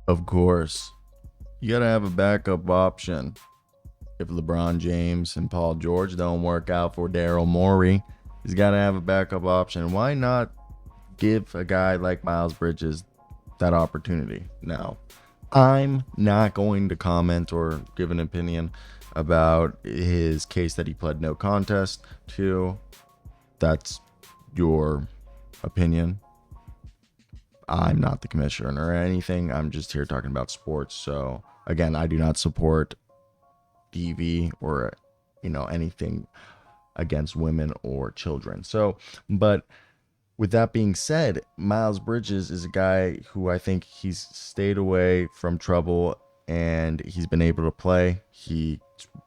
Of course, you got to have a backup option. If LeBron James and Paul George don't work out for Daryl Morey, he's got to have a backup option. Why not give a guy like Miles Bridges that opportunity? Now, I'm not going to comment or give an opinion about his case that he pled no contest to. That's your opinion. I'm not the commissioner or anything. I'm just here talking about sports. So again, I do not support DV or anything against women or children. So, but with that being said, Miles Bridges is a guy who I think he's stayed away from trouble and he's been able to play. He's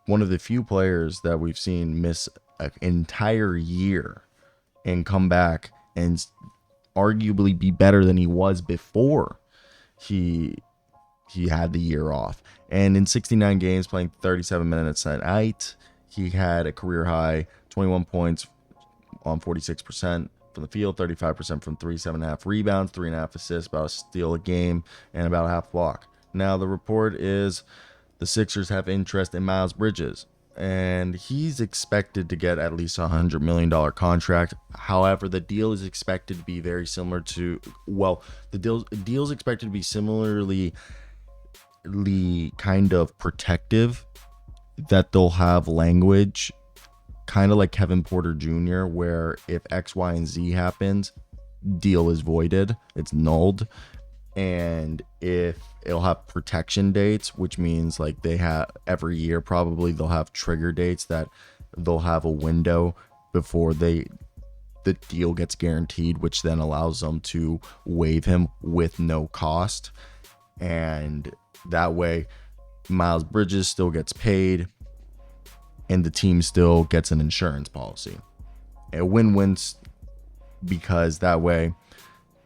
one of the few players that we've seen miss an entire year and come back and arguably be better than he was before he had the year off. And in 69 games, playing 37 minutes a night, he had a career high 21 points on 46% from the field, 35% from three, 7.5 rebounds, 3.5 assists, about a steal a game, and about a half block. Now, the report is the Sixers have interest in Miles Bridges, and he's expected to get at least $100 million contract. However, the deal is expected to be very similar to, the deal's expected to be similarly kind of protective, that they'll have language kind of like Kevin Porter Jr., where if X, Y, and Z happens, deal is voided, it's nulled. And if it'll have protection dates, which means like they have every year, probably they'll have trigger dates that they'll have a window before the deal gets guaranteed, which then allows them to waive him with no cost. And that way Miles Bridges still gets paid and the team still gets an insurance policy. A win-win, because that way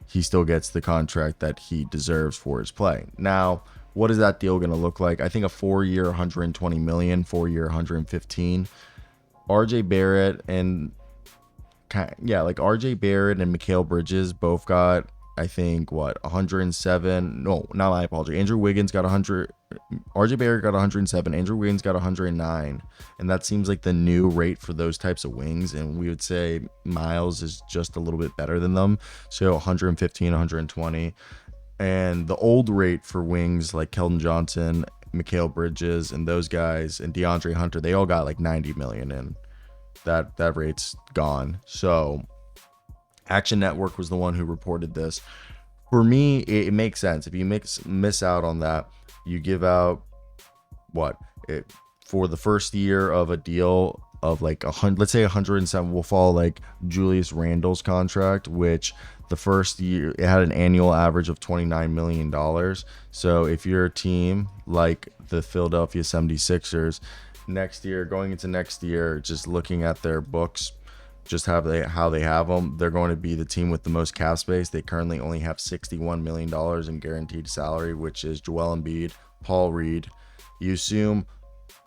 he still gets the contract that he deserves for his play. Now, what is that deal going to look like? I think a 4-year, $120 million, 4-year, $115. RJ Barrett and RJ Barrett and Mikal Bridges both got, I think, 107. No, not my apology. Andrew Wiggins got 100. RJ Barrett got 107. Andrew Wiggins got 109. And that seems like the new rate for those types of wings. And we would say Miles is just a little bit better than them. So 115, 120. And the old rate for wings like Keldon Johnson, Mikal Bridges, and those guys, and DeAndre Hunter, they all got like 90 million in. That rate's gone. So Action Network was the one who reported this. For me, it makes sense. If you miss out on that, you give out for the first year of a deal of like 100, let's say 107, will fall like Julius Randle's contract, which the first year it had an annual average of $29 million. So if you're a team like the Philadelphia 76ers, going into next year, just looking at their books, just how they have them, they're going to be the team with the most cap space. They currently only have $61 million in guaranteed salary, which is Joel Embiid, Paul Reed. You assume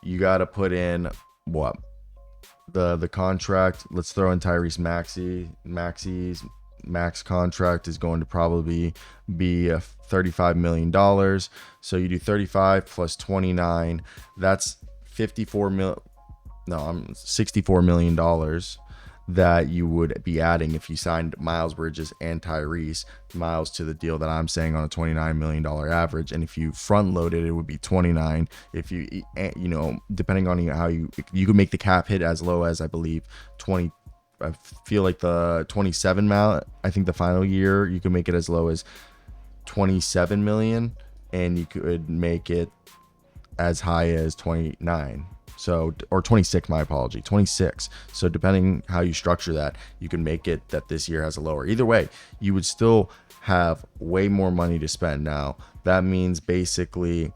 you got to put in the contract. Let's throw in Tyrese Maxey's max contract is going to probably be $35 million. So you do 35 plus 29, that's $64 million that you would be adding if you signed Miles Bridges and Tyrese. Miles to the deal that I'm saying on a $29 million average. And if you front loaded, it would be 29. If you depending on how you could make the cap hit as low as, I believe, 20. I feel like the 27 amount, I think the final year you could make it as low as 27 million, and you could make it as high as 29. So, or 26, my apology, 26. So depending how you structure that, you can make it that this year has a lower. Either way, you would still have way more money to spend. Now, that means basically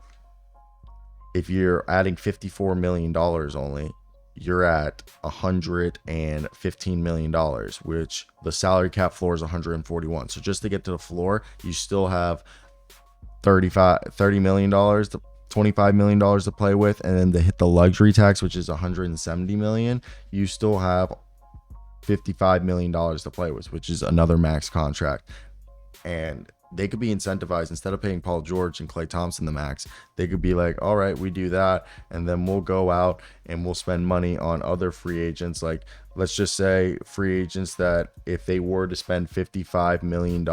if you're adding $54 million only, you're at $115 million, which the salary cap floor is 141. So just to get to the floor, you still have $30 million, $25 million to play with. And then to hit the luxury tax, which is $170 million, you still have $55 million to play with, which is another max contract. And they could be incentivized instead of paying Paul George and Klay Thompson the max. They could be like, all right, we do that, and then we'll go out and we'll spend money on other free agents. Like, let's just say free agents that if they were to spend $55 million,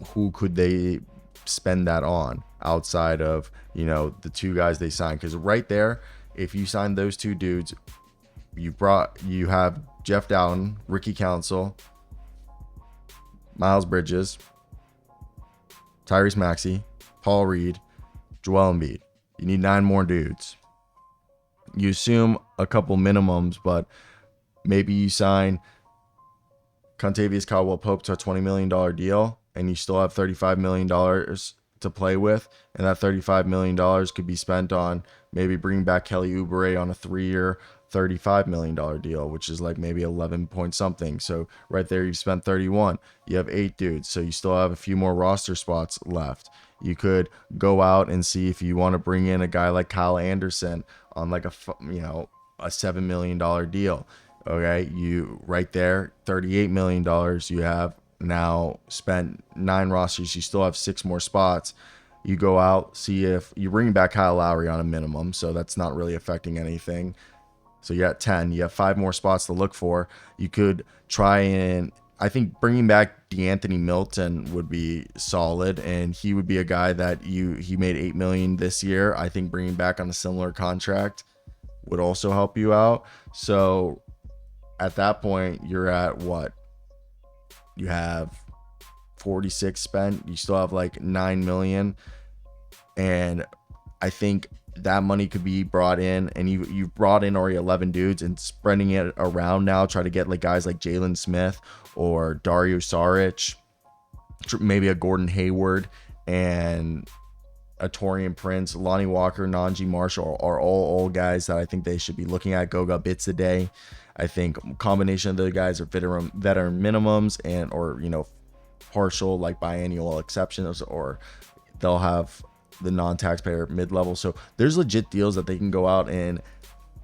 who could they spend that on outside of, you know, the two guys they signed? Because right there, if you sign those two dudes, you have Jeff Dowtin, Ricky Council, Miles Bridges, Tyrese Maxey, Paul Reed, Joel Embiid. You need 9 more dudes. You assume a couple minimums, but maybe you sign Contavious Caldwell-Pope to a $20 million deal, and you still have $35 million to play with, and that $35 million could be spent on maybe bringing back Kelly Oubre on a 3-year, $35 million deal, which is like maybe 11 point something. So right there, you've spent 31. You have 8 dudes, so you still have a few more roster spots left. You could go out and see if you want to bring in a guy like Kyle Anderson on like a $7 million deal. Okay, you right there, $38 million. You have now spent 9 rosters. You still have 6 more spots. You go out, see if you bring back Kyle Lowry on a minimum, so that's not really affecting anything. So you got 10. You have 5 more spots to look for. You could try and, I think bringing back DeAnthony Milton would be solid, and he would be a guy that he made $8 million this year. I think bringing back on a similar contract would also help you out. So at that point, you're at what? You have 46 spent. You still have like 9 million, and I think that money could be brought in, and you've brought in already 11 dudes and spreading it around now. Try to get like guys like Jalen Smith or Dario Saric, maybe a Gordon Hayward and a Taurean Prince, Lonnie Walker, Najee Marshall are all guys that I think they should be looking at. Goga Bitsadeh. I think combination of the guys are veteran minimums and or partial like biannual exceptions, or they'll have the non-taxpayer mid-level. So there's legit deals that they can go out and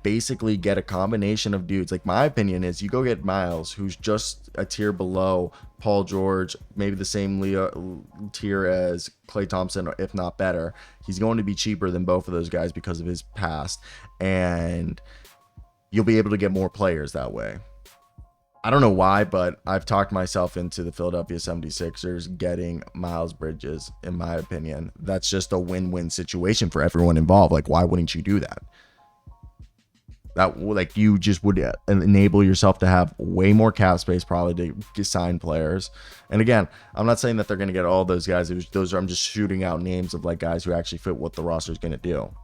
basically get a combination of dudes. Like, my opinion is you go get Miles, who's just a tier below Paul George, maybe the same tier as Klay Thompson, if not better. He's going to be cheaper than both of those guys because of his past, and you'll be able to get more players that way. I don't know why, but I've talked myself into the Philadelphia 76ers getting Miles Bridges, in my opinion. That's just a win-win situation for everyone involved. Like, why wouldn't you do that? That, like, you just would enable yourself to have way more cap space probably to sign players. And again, I'm not saying that they're going to get all those guys. I'm just shooting out names of like guys who actually fit what the roster is going to do.